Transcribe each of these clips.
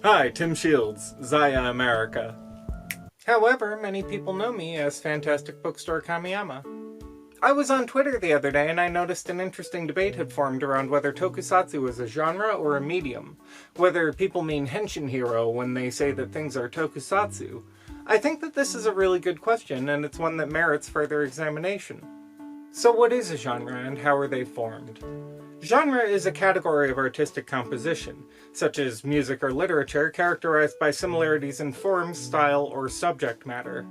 Hi, Tim Shields, Zaya America. However, many people know me as Fantastic Bookstore Kamiyama. I was on Twitter the other day and I noticed an interesting debate had formed around whether tokusatsu is a genre or a medium. Whether people mean henshin hero when they say that things are tokusatsu. I think that this is a really good question, and it's one that merits further examination. So what is a genre, and how are they formed? Genre is a category of artistic composition, such as music or literature, characterized by similarities in form, style, or subject matter.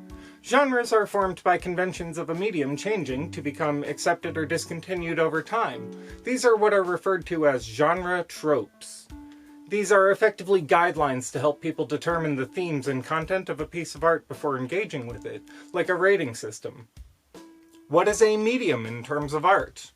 Genres are formed by conventions of a medium changing to become accepted or discontinued over time. These are what are referred to as genre tropes. These are effectively guidelines to help people determine the themes and content of a piece of art before engaging with it, like a rating system. What is a medium in terms of art?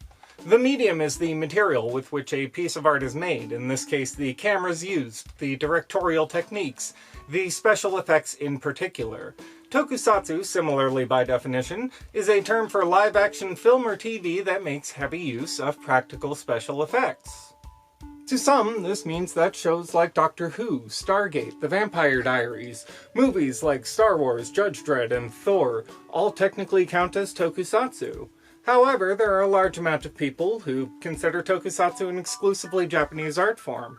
The medium is the material with which a piece of art is made, in this case the cameras used, the directorial techniques, the special effects in particular. Tokusatsu, similarly by definition, is a term for live-action film or TV that makes heavy use of practical special effects. To some, this means that shows like Doctor Who, Stargate, The Vampire Diaries, movies like Star Wars, Judge Dredd, and Thor all technically count as tokusatsu. However, there are a large amount of people who consider tokusatsu an exclusively Japanese art form.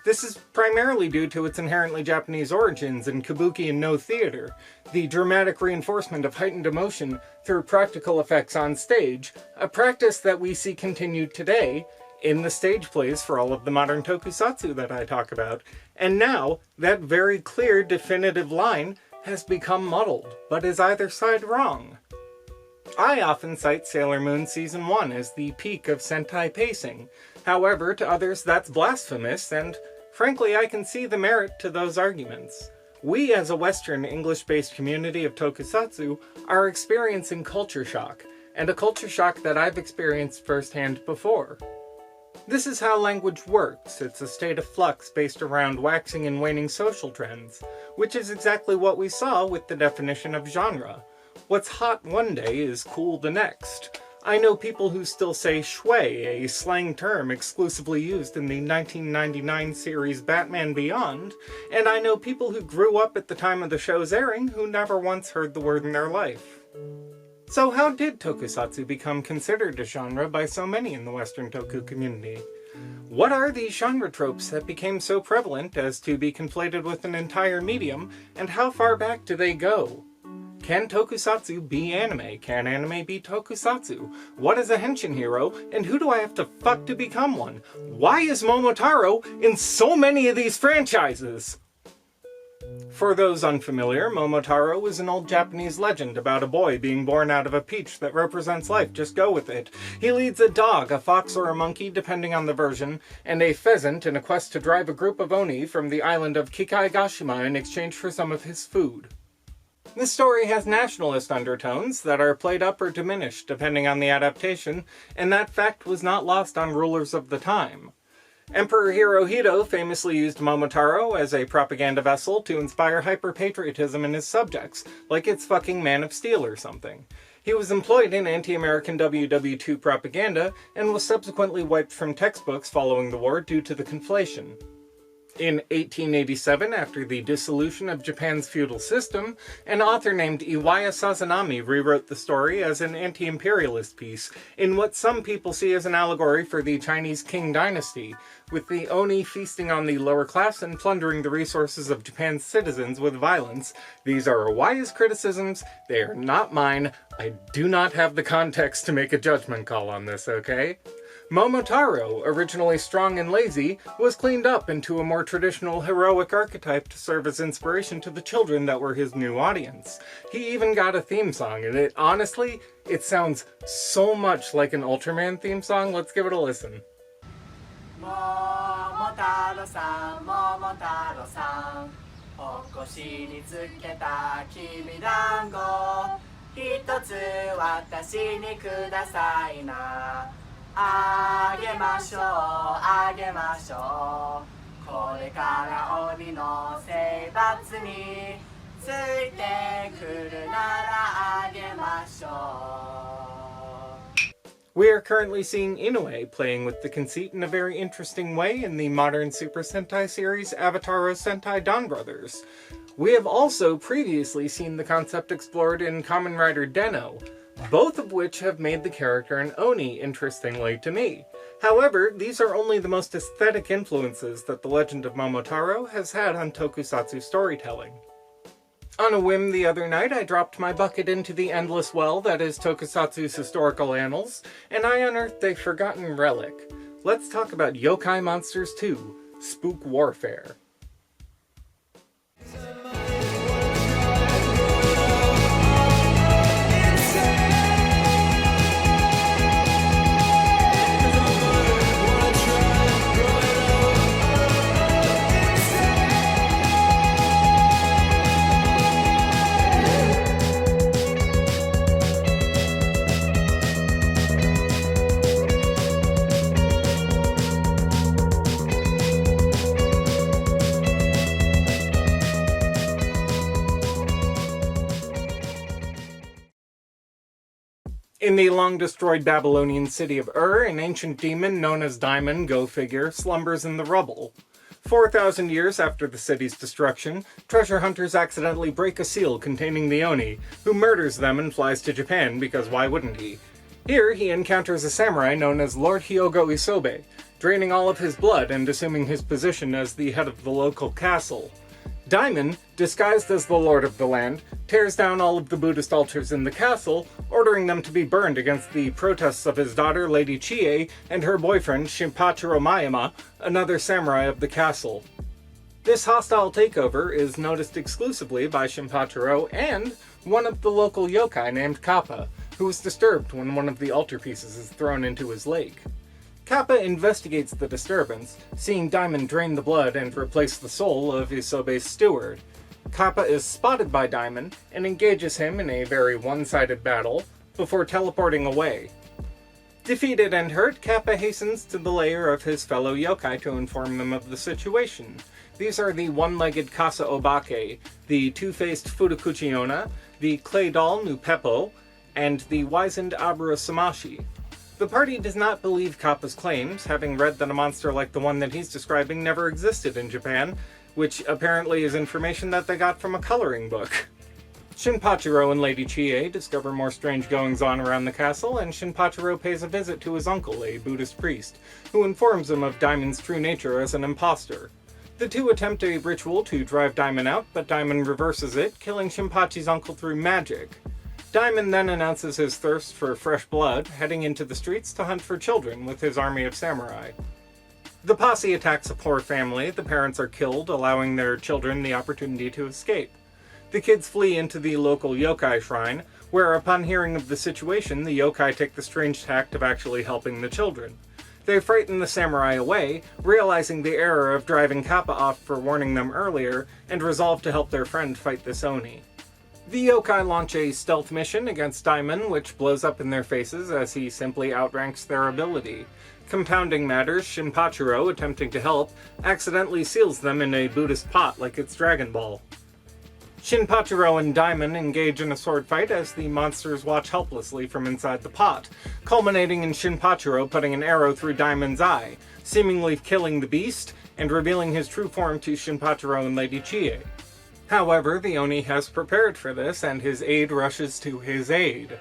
This is primarily due to its inherently Japanese origins in kabuki and no theater, the dramatic reinforcement of heightened emotion through practical effects on stage, a practice that we see continued today in the stage plays for all of the modern tokusatsu that I talk about. And now, that very clear, definitive line has become muddled, but is either side wrong? I often cite Sailor Moon Season 1 as the peak of Sentai pacing. However, to others that's blasphemous, and frankly I can see the merit to those arguments. We as a Western English-based community of tokusatsu are experiencing culture shock, and a culture shock that I've experienced firsthand before. This is how language works. It's a state of flux based around waxing and waning social trends, which is exactly what we saw with the definition of genre. What's hot one day is cool the next. I know people who still say shui, a slang term exclusively used in the 1999 series Batman Beyond, and I know people who grew up at the time of the show's airing who never once heard the word in their life. So how did tokusatsu become considered a genre by so many in the Western toku community? What are these genre tropes that became so prevalent as to be conflated with an entire medium, and how far back do they go? Can tokusatsu be anime? Can anime be tokusatsu? What is a henshin hero, and who do I have to fuck to become one? Why is Momotaro in so many of these franchises? For those unfamiliar, Momotaro is an old Japanese legend about a boy being born out of a peach that represents life. Just go with it. He leads a dog, a fox or a monkey, depending on the version, and a pheasant in a quest to drive a group of oni from the island of Kikaigashima in exchange for some of his food. This story has nationalist undertones that are played up or diminished depending on the adaptation, and that fact was not lost on rulers of the time. Emperor Hirohito famously used Momotaro as a propaganda vessel to inspire hyper-patriotism in his subjects, like it's fucking Man of Steel or something. He was employed in anti-American WW2 propaganda, and was subsequently wiped from textbooks following the war due to the conflation. In 1887, after the dissolution of Japan's feudal system, an author named Iwaya Sazanami rewrote the story as an anti-imperialist piece, in what some people see as an allegory for the Chinese Qing dynasty, with the Oni feasting on the lower class and plundering the resources of Japan's citizens with violence. These are Iwaya's criticisms, they are not mine. I do not have the context to make a judgment call on this, okay? Momotaro, originally strong and lazy, was cleaned up into a more traditional heroic archetype to serve as inspiration to the children that were his new audience. He even got a theme song, and honestly, it sounds so much like an Ultraman theme song. Let's give it a listen. Momotaro-san, Momotaro-san, okoshi ni tsuketa kimi dango, hitotsu watashi ni kudasai na. あげましょうあげましょうこれから鬼の征伐についてくるならあげましょう We are currently seeing Inoue playing with the conceit in a very interesting way in the modern Super Sentai series Avataro Sentai Dawn Brothers. We have also previously seen the concept explored in Kamen Rider Den-O, both of which have made the character an Oni, interestingly to me. However, these are only the most aesthetic influences that the legend of Momotaro has had on tokusatsu storytelling. On a whim the other night, I dropped my bucket into the endless well that is tokusatsu's historical annals, and I unearthed a forgotten relic. Let's talk about Yokai Monsters 2, Spook Warfare. In the long-destroyed Babylonian city of an ancient demon known as Daimon, go figure, slumbers in the rubble. 4,000 years after the city's destruction, treasure hunters accidentally break a seal containing the Oni, who murders them and flies to Japan, because why wouldn't he? Here, he encounters a samurai known as Lord Hyogo Isobe, draining all of his blood and assuming his position as the head of the local castle. Daimon, disguised as the lord of the land, tears down all of the Buddhist altars in the castle, ordering them to be burned against the protests of his daughter Lady Chie and her boyfriend Shinpachiro Mayama, another samurai of the castle. This hostile takeover is noticed exclusively by Shinpachiro and one of the local yokai named Kappa, who is disturbed when one of the altarpieces is thrown into his lake. Kappa investigates the disturbance, seeing Daimon drain the blood and replace the soul of Isobe's steward. Kappa is spotted by Daimon and engages him in a very one-sided battle before teleporting away. Defeated and hurt, Kappa hastens to the lair of his fellow yokai to inform them of the situation. These are the one-legged Kasa Obake, the two-faced Fudokuchiona, the clay doll Nupeppo, and the wizened Abura Samashi. The party does not believe Kappa's claims, having read that a monster like the one that he's describing never existed in Japan, which apparently is information that they got from a coloring book. Shinpachiro and Lady Chie discover more strange goings-on around the castle, and Shinpachiro pays a visit to his uncle, a Buddhist priest, who informs him of Daimon's true nature as an imposter. The two attempt a ritual to drive Daimon out, but Daimon reverses it, killing Shinpachi's uncle through magic. Daimon then announces his thirst for fresh blood, heading into the streets to hunt for children with his army of samurai. The posse attacks a poor family, the parents are killed, allowing their children the opportunity to escape. The kids flee into the local yokai shrine, where upon hearing of the situation, the yokai take the strange tact of actually helping the children. They frighten the samurai away, realizing the error of driving Kappa off for warning them earlier, and resolve to help their friend fight this Oni. The yokai launch a stealth mission against Daimon, which blows up in their faces as he simply outranks their ability. Compounding matters, Shinpachiro, attempting to help, accidentally seals them in a Buddhist pot like it's Dragon Ball. Shinpachiro and Daimon engage in a sword fight as the monsters watch helplessly from inside the pot, culminating in Shinpachiro putting an arrow through Daimon's eye, seemingly killing the beast and revealing his true form to Shinpachiro and Lady Chie. However, the Oni has prepared for this, and his aide rushes to his aid.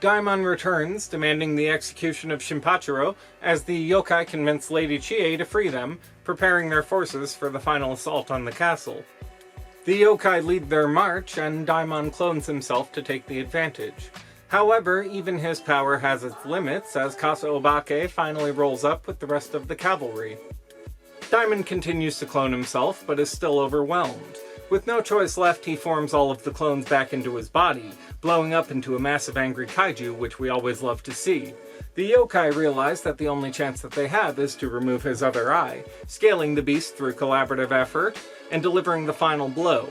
Daimon returns, demanding the execution of Shinpachiro, as the yokai convince Lady Chie to free them, preparing their forces for the final assault on the castle. The yokai lead their march, and Daimon clones himself to take the advantage. However, even his power has its limits, as Kasa Obake finally rolls up with the rest of the cavalry. Daimon continues to clone himself, but is still overwhelmed. With no choice left, he forms all of the clones back into his body, blowing up into a massive angry kaiju, which we always love to see. The yokai realize that the only chance that they have is to remove his other eye, scaling the beast through collaborative effort, and delivering the final blow.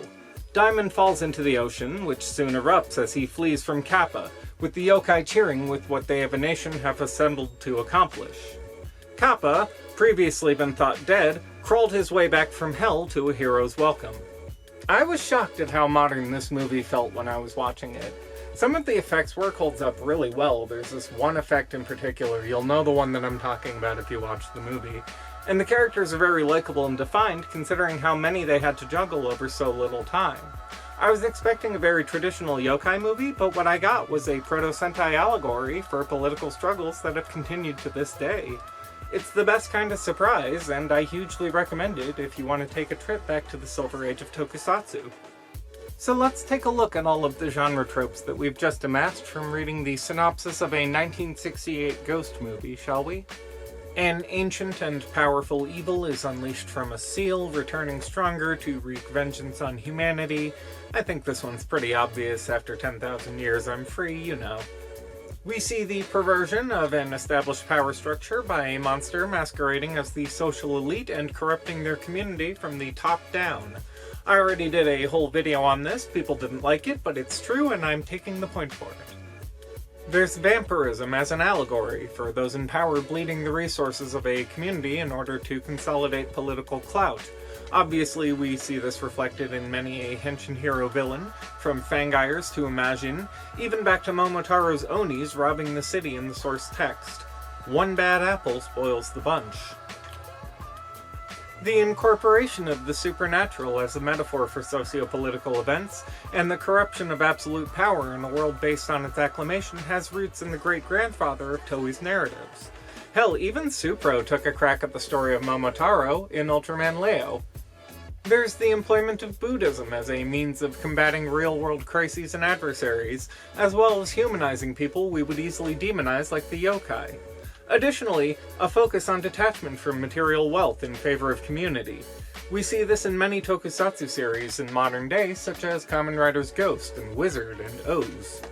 Daimon falls into the ocean, which soon erupts as he flees from Kappa, with the yokai cheering with what they of a nation have assembled to accomplish. Kappa, previously been thought dead, crawled his way back from hell to a hero's welcome. I was shocked at how modern this movie felt when I was watching it. Some of the effects work holds up really well. There's this one effect in particular, you'll know the one that I'm talking about if you watch the movie, and the characters are very likable and defined considering how many they had to juggle over so little time. I was expecting a very traditional yokai movie, but what I got was a proto-sentai allegory for political struggles that have continued to this day. It's the best kind of surprise, and I hugely recommend it if you want to take a trip back to the Silver Age of Tokusatsu. So let's take a look at all of the genre tropes that we've just amassed from reading the synopsis of a 1968 ghost movie, shall we? An ancient and powerful evil is unleashed from a seal, returning stronger to wreak vengeance on humanity. I think this one's pretty obvious. After 10,000 years, I'm free, you know. We see the perversion of an established power structure by a monster masquerading as the social elite and corrupting their community from the top down. I already did a whole video on this, people didn't like it, but it's true and I'm taking the point for it. There's vampirism as an allegory for those in power bleeding the resources of a community in order to consolidate political clout. Obviously, we see this reflected in many a henshin hero villain, from Fangires to Imagine, even back to Momotaro's Onis robbing the city in the source text. One bad apple spoils the bunch. The incorporation of the supernatural as a metaphor for socio-political events, and the corruption of absolute power in a world based on its acclamation has roots in the great-grandfather of Toei's narratives. Hell, even Supro took a crack at the story of Momotaro in Ultraman Leo. There's the employment of Buddhism as a means of combating real-world crises and adversaries, as well as humanizing people we would easily demonize like the yokai. Additionally, a focus on detachment from material wealth in favor of community. We see this in many tokusatsu series in modern day, such as Kamen Rider's Ghost and Wizard and O's.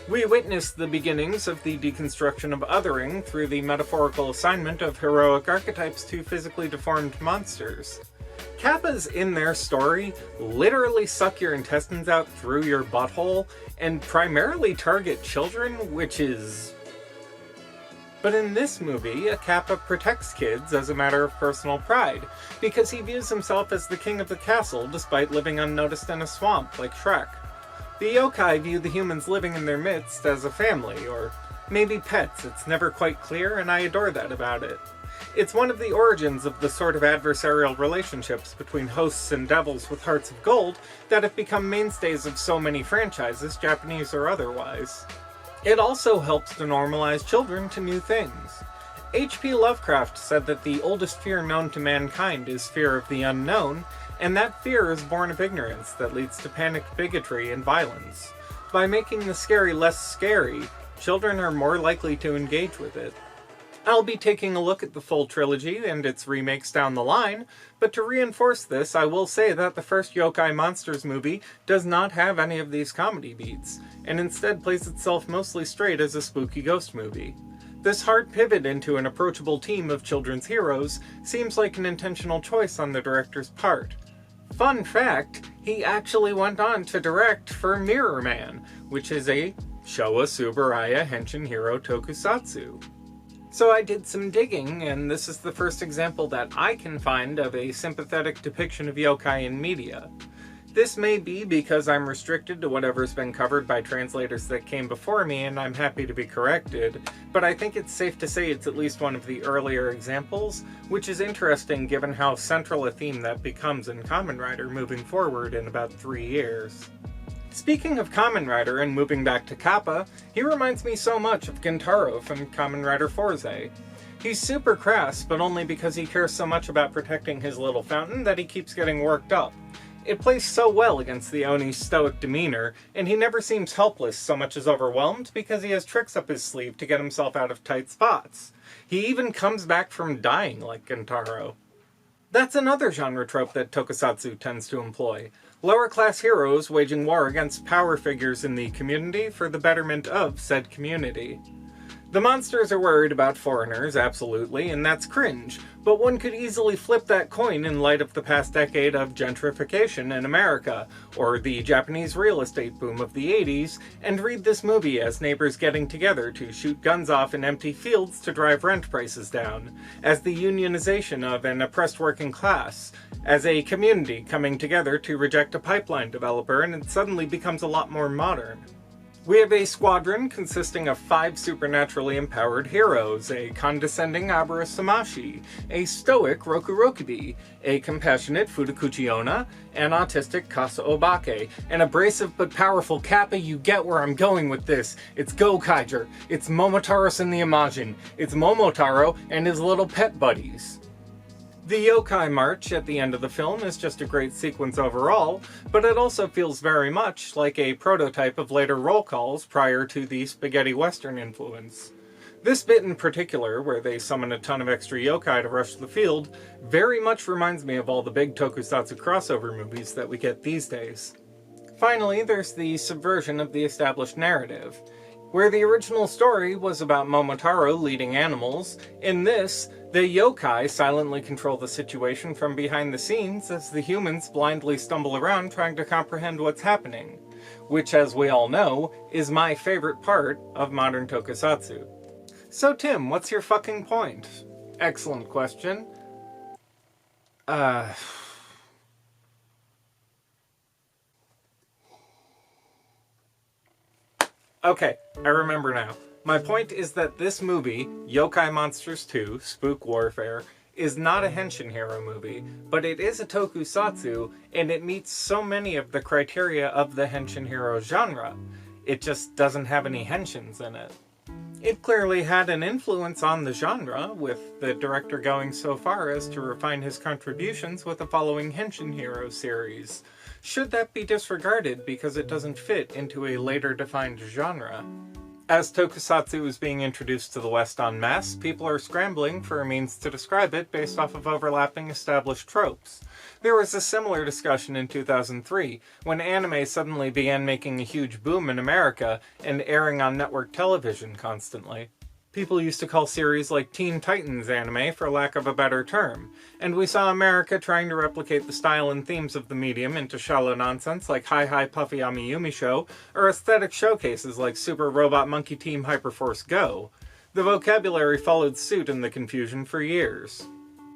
We witness the beginnings of the deconstruction of othering through the metaphorical assignment of heroic archetypes to physically deformed monsters. Kappas in their story literally suck your intestines out through your butthole and primarily target children, which is... But in this movie, a Kappa protects kids as a matter of personal pride, because he views himself as the king of the castle despite living unnoticed in a swamp like Shrek. The yokai view the humans living in their midst as a family, or maybe pets, it's never quite clear, and I adore that about it. It's one of the origins of the sort of adversarial relationships between hosts and devils with hearts of gold that have become mainstays of so many franchises, Japanese or otherwise. It also helps to normalize children to new things. H.P. Lovecraft said that the oldest fear known to mankind is fear of the unknown, and that fear is born of ignorance that leads to panicked bigotry and violence. By making the scary less scary, children are more likely to engage with it. I'll be taking a look at the full trilogy and its remakes down the line, but to reinforce this, I will say that the first Yokai Monsters movie does not have any of these comedy beats, and instead plays itself mostly straight as a spooky ghost movie. This hard pivot into an approachable team of children's heroes seems like an intentional choice on the director's part. Fun fact, he actually went on to direct for Mirror Man, which is a Showa Tsuburaya henshin hero tokusatsu. So I did some digging, and this is the first example that I can find of a sympathetic depiction of yokai in media. This may be because I'm restricted to whatever's been covered by translators that came before me, and I'm happy to be corrected, but I think it's safe to say it's at least one of the earlier examples, which is interesting given how central a theme that becomes in Kamen Rider moving forward in about 3 years. Speaking of Kamen Rider and moving back to Kappa, he reminds me so much of Gintaro from Kamen Rider Fourze. He's super crass, but only because he cares so much about protecting his little fountain that he keeps getting worked up. It plays so well against the Oni's stoic demeanor, and he never seems helpless so much as overwhelmed because he has tricks up his sleeve to get himself out of tight spots. He even comes back from dying like Gintaro. That's another genre trope that Tokusatsu tends to employ. Lower-class heroes waging war against power figures in the community for the betterment of said community. The monsters are worried about foreigners, absolutely, and that's cringe, but one could easily flip that coin in light of the past decade of gentrification in America, or the Japanese real estate boom of the 80s, and read this movie as neighbors getting together to shoot guns off in empty fields to drive rent prices down, as the unionization of an oppressed working class, as a community coming together to reject a pipeline developer, and it suddenly becomes a lot more modern. We have a squadron consisting of 5 supernaturally empowered heroes, a condescending Abara Samashi, a stoic Rokurokibi, a compassionate Fudakuchi Onna, an autistic Kasa Obake, an abrasive but powerful Kappa. You get where I'm going with this. It's Gokaiger, it's Momotaro and the Imagine, it's Momotaro and his little pet buddies. The Yokai march at the end of the film is just a great sequence overall, but it also feels very much like a prototype of later roll calls prior to the spaghetti western influence. This bit in particular, where they summon a ton of extra yokai to rush the field, very much reminds me of all the big Tokusatsu crossover movies that we get these days. Finally, there's the subversion of the established narrative. Where the original story was about Momotaro leading animals, in this, the yokai silently control the situation from behind the scenes as the humans blindly stumble around trying to comprehend what's happening. Which, as we all know, is my favorite part of modern Tokusatsu. So Tim, what's your fucking point? Excellent question. Okay, I remember now. My point is that this movie, Yokai Monsters 2, Spook Warfare, is not a henshin hero movie, but it is a tokusatsu, and it meets so many of the criteria of the henshin hero genre. It just doesn't have any henshins in it. It clearly had an influence on the genre, with the director going so far as to refine his contributions with the following henshin hero series. Should that be disregarded because it doesn't fit into a later defined genre? As Tokusatsu is being introduced to the West en masse, people are scrambling for a means to describe it based off of overlapping established tropes. There was a similar discussion in 2003, when anime suddenly began making a huge boom in America and airing on network television constantly. People used to call series like Teen Titans anime for lack of a better term, and we saw America trying to replicate the style and themes of the medium into shallow nonsense like Hi Hi Puffy Amiyumi Show, or aesthetic showcases like Super Robot Monkey Team Hyperforce Go. The vocabulary followed suit in the confusion for years.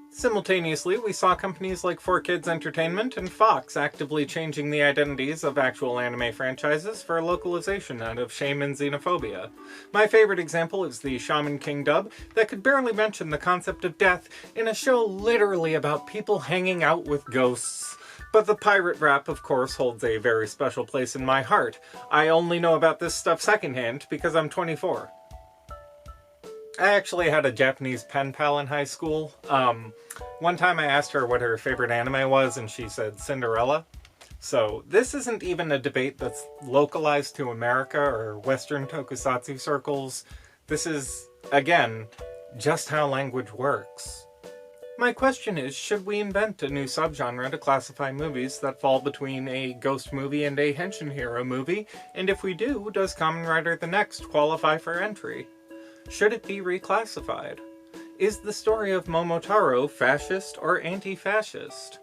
Simultaneously, we saw companies like 4Kids Entertainment and Fox actively changing the identities of actual anime franchises for localization out of shame and xenophobia. My favorite example is the Shaman King dub that could barely mention the concept of death in a show literally about people hanging out with ghosts. But the pirate rap, of course, holds a very special place in my heart. I only know about this stuff secondhand because I'm 24. I actually had a Japanese pen pal in high school. One time I asked her what her favorite anime was, and she said Cinderella. So this isn't even a debate that's localized to America or Western tokusatsu circles. This is, again, just how language works. My question is, should we invent a new subgenre to classify movies that fall between a ghost movie and a henshin hero movie? And if we do, does Kamen Rider the Next qualify for entry? Should it be reclassified? Is the story of Momotaro fascist or anti-fascist?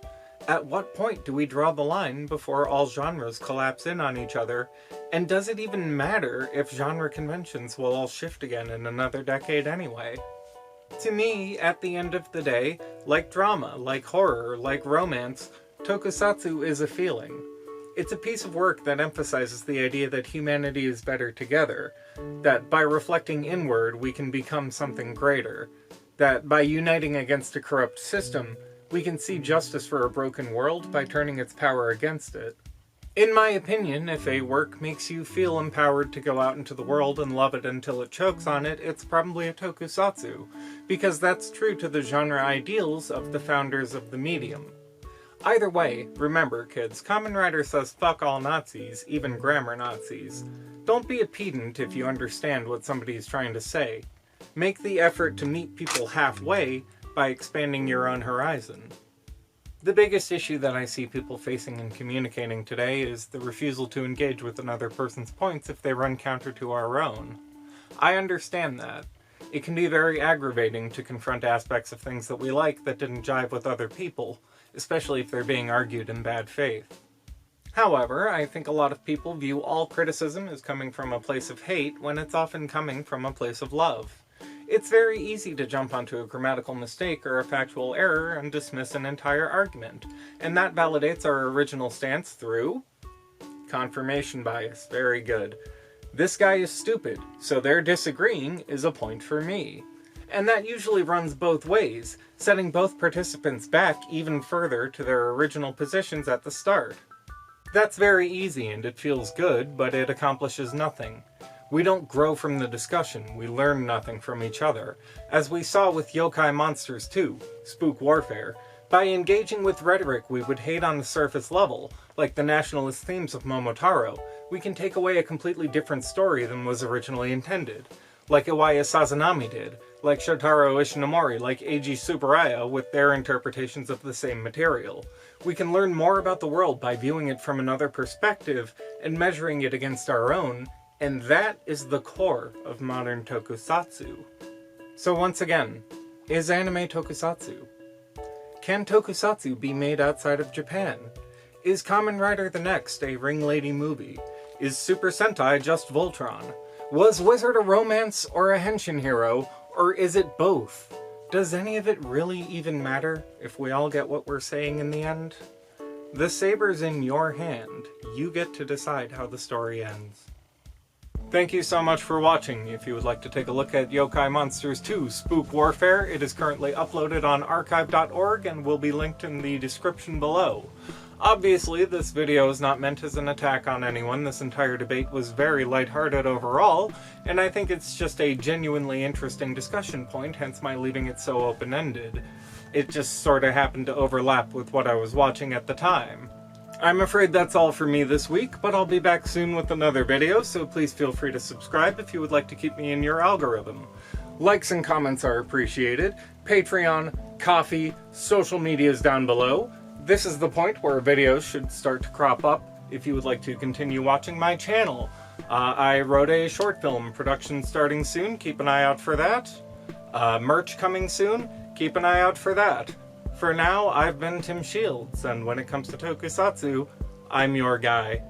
At what point do we draw the line before all genres collapse in on each other? And does it even matter if genre conventions will all shift again in another decade anyway? To me, at the end of the day, like drama, like horror, like romance, Tokusatsu is a feeling. It's a piece of work that emphasizes the idea that humanity is better together, that by reflecting inward we can become something greater, that by uniting against a corrupt system, we can see justice for a broken world by turning its power against it. In my opinion, if a work makes you feel empowered to go out into the world and love it until it chokes on it, it's probably a tokusatsu, because that's true to the genre ideals of the founders of the medium. Either way, remember kids, Kamen Rider says fuck all Nazis, even grammar Nazis. Don't be a pedant if you understand what somebody's trying to say. Make the effort to meet people halfway by expanding your own horizon. The biggest issue that I see people facing in communicating today is the refusal to engage with another person's points if they run counter to our own. I understand that. It can be very aggravating to confront aspects of things that we like that didn't jive with other people, especially if they're being argued in bad faith. However, I think a lot of people view all criticism as coming from a place of hate when it's often coming from a place of love. It's very easy to jump onto a grammatical mistake or a factual error and dismiss an entire argument, and that validates our original stance through confirmation bias. Very good. This guy is stupid, so their disagreeing is a point for me. And that usually runs both ways, setting both participants back even further to their original positions at the start. That's very easy and it feels good, but it accomplishes nothing. We don't grow from the discussion, we learn nothing from each other, as we saw with Yokai Monsters 2, Spook Warfare. By engaging with rhetoric we would hate on the surface level, like the nationalist themes of Momotaro, we can take away a completely different story than was originally intended. Like Iwaya Sazanami did, like Shotaro Ishinomori, like Eiji Tsuburaya with their interpretations of the same material. We can learn more about the world by viewing it from another perspective and measuring it against our own, and that is the core of modern tokusatsu. So once again, is anime tokusatsu? Can tokusatsu be made outside of Japan? Is Kamen Rider the Next a Ring-Lady movie? Is Super Sentai just Voltron? Was Wizard a romance or a henshin hero, or is it both? Does any of it really even matter if we all get what we're saying in the end? The saber's in your hand. You get to decide how the story ends. Thank you so much for watching. If you would like to take a look at Yokai Monsters 2 Spook Warfare, it is currently uploaded on archive.org and will be linked in the description below. Obviously, this video is not meant as an attack on anyone. This entire debate was very lighthearted overall, and I think it's just a genuinely interesting discussion point, hence my leaving it so open-ended. It just sorta happened to overlap with what I was watching at the time. I'm afraid that's all for me this week, but I'll be back soon with another video, so please feel free to subscribe if you would like to keep me in your algorithm. Likes and comments are appreciated. Patreon, Ko-fi, social medias down below. This is the point where videos should start to crop up if you would like to continue watching my channel. I wrote a short film, production starting soon, keep an eye out for that. Merch coming soon, keep an eye out for that. For now, I've been Tim Shields, and when it comes to tokusatsu, I'm your guy.